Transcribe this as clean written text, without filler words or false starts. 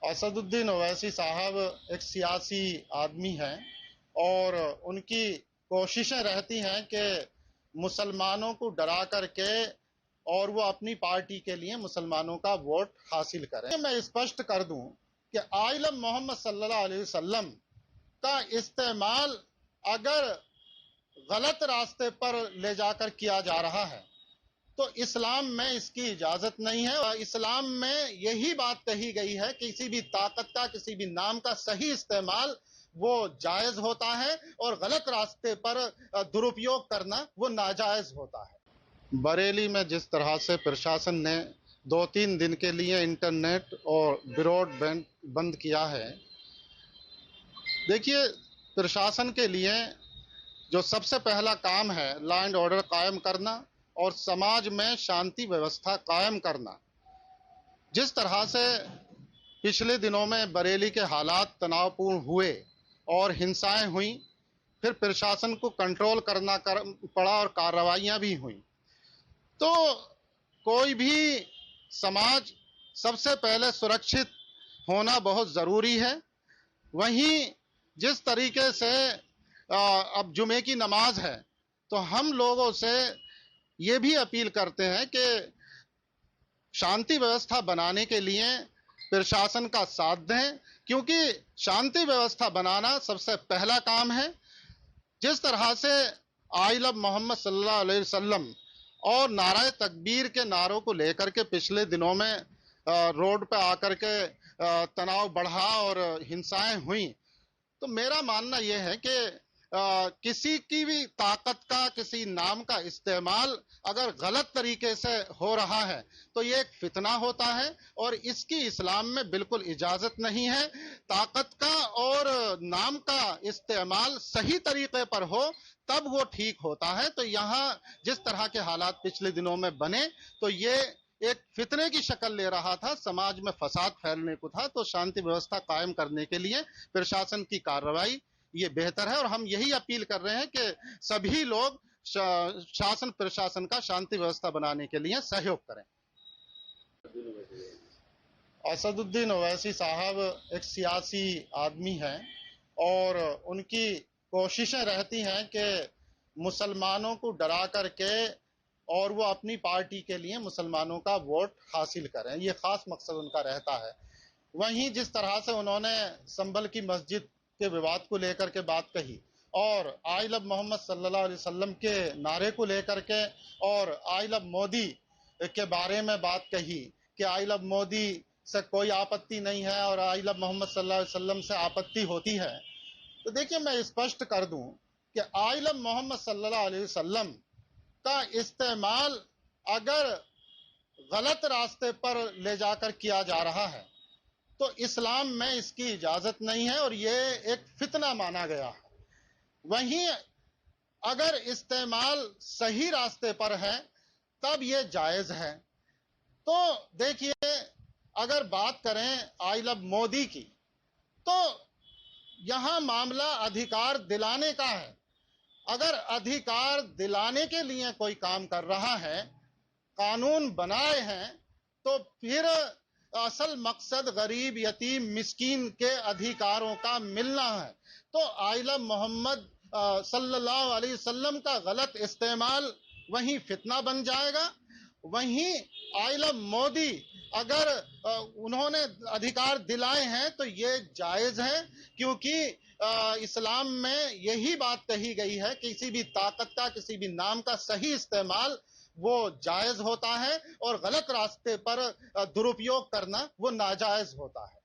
असदुद्दीन ओवैसी साहब एक सियासी आदमी हैं और उनकी कोशिशें रहती हैं कि मुसलमानों को डरा करके और वो अपनी पार्टी के लिए मुसलमानों का वोट हासिल करें। मैं स्पष्ट कर दूं कि आइलम मोहम्मद सल्लल्लाहु अलैहि वसल्लम का इस्तेमाल अगर गलत रास्ते पर ले जाकर किया जा रहा है तो इस्लाम में इसकी इजाजत नहीं है। और इस्लाम में यही बात कही गई है कि किसी भी ताकत का, किसी भी नाम का सही इस्तेमाल वो जायज होता है और गलत रास्ते पर दुरुपयोग करना वो नाजायज होता है। बरेली में जिस तरह से प्रशासन ने 2-3 दिन के लिए इंटरनेट और ब्रॉडबैंड बंद किया है, देखिए प्रशासन के लिए जो सबसे पहला काम है लॉ एंड ऑर्डर कायम करना और समाज में शांति व्यवस्था कायम करना। जिस तरह से पिछले दिनों में बरेली के हालात तनावपूर्ण हुए और हिंसाएं हुई, फिर प्रशासन को कंट्रोल करना पड़ा और कार्रवाइयां भी हुई, तो कोई भी समाज सबसे पहले सुरक्षित होना बहुत ज़रूरी है। वहीं जिस तरीके से अब जुमे की नमाज है, तो हम लोगों से ये भी अपील करते हैं कि शांति व्यवस्था बनाने के लिए प्रशासन का साथ दें, क्योंकि शांति व्यवस्था बनाना सबसे पहला काम है। जिस तरह से आई लव मोहम्मद सल्लल्लाहु अलैहि वसल्लम और नारे तकबीर के नारों को लेकर के पिछले दिनों में रोड पे आकर के तनाव बढ़ा और हिंसाएं हुई, तो मेरा मानना यह है कि किसी की भी ताकत का, किसी नाम का इस्तेमाल अगर गलत तरीके से हो रहा है तो ये एक फितना होता है और इसकी इस्लाम में बिल्कुल इजाजत नहीं है। ताकत का और नाम का इस्तेमाल सही तरीके पर हो तब वो ठीक होता है। तो यहाँ जिस तरह के हालात पिछले दिनों में बने, तो ये एक फितने की शक्ल ले रहा था, समाज में फसाद फैलने को था। तो शांति व्यवस्था कायम करने के लिए प्रशासन की कार्रवाई ये बेहतर है और हम यही अपील कर रहे हैं कि सभी लोग शासन प्रशासन का शांति व्यवस्था बनाने के लिए सहयोग करें। असदुद्दीन ओवैसी साहब एक सियासी आदमी हैं और उनकी कोशिशें रहती हैं कि मुसलमानों को डरा करके और वो अपनी पार्टी के लिए मुसलमानों का वोट हासिल करें, ये खास मकसद उनका रहता है। वहीं जिस तरह से उन्होंने संभल की मस्जिद के विवाद को लेकर के बात कही और आई लव मोहम्मद सल्लल्लाहु अलैहि वसल्लम के नारे को लेकर के और आई लव मोदी के बारे में बात कही कि आई लव मोदी से कोई आपत्ति नहीं है और आई लव मोहम्मद सल्लल्लाहु अलैहि वसल्लम से आपत्ति होती है, तो देखिए मैं स्पष्ट कर दूं कि आई लव मोहम्मद सल्लल्लाहु अलैहि वसल्लम का इस्तेमाल अगर गलत रास्ते पर ले जाकर किया जा रहा है तो इस्लाम में इसकी इजाजत नहीं है और ये एक फितना माना गया है। वहीं अगर इस्तेमाल सही रास्ते पर है तब ये जायज है। तो देखिए अगर बात करें आई लव मोदी की, तो यहां मामला अधिकार दिलाने का है। अगर अधिकार दिलाने के लिए कोई काम कर रहा है, कानून बनाए हैं, तो फिर असल मकसद गरीब, यतीम, मिस्कीन के अधिकारों का मिलना है। तो आई लव मोहम्मद सल्लल्लाहु अलैहि वसल्लम का गलत इस्तेमाल वहीं फितना बन जाएगा। वहीं आई लव मोदी अगर उन्होंने अधिकार दिलाए हैं तो ये जायज है, क्योंकि इस्लाम में यही बात कही गई है कि किसी भी ताकत का, किसी भी नाम का सही इस्तेमाल वो जायज होता है और गलत रास्ते पर दुरुपयोग करना वो नाजायज होता है।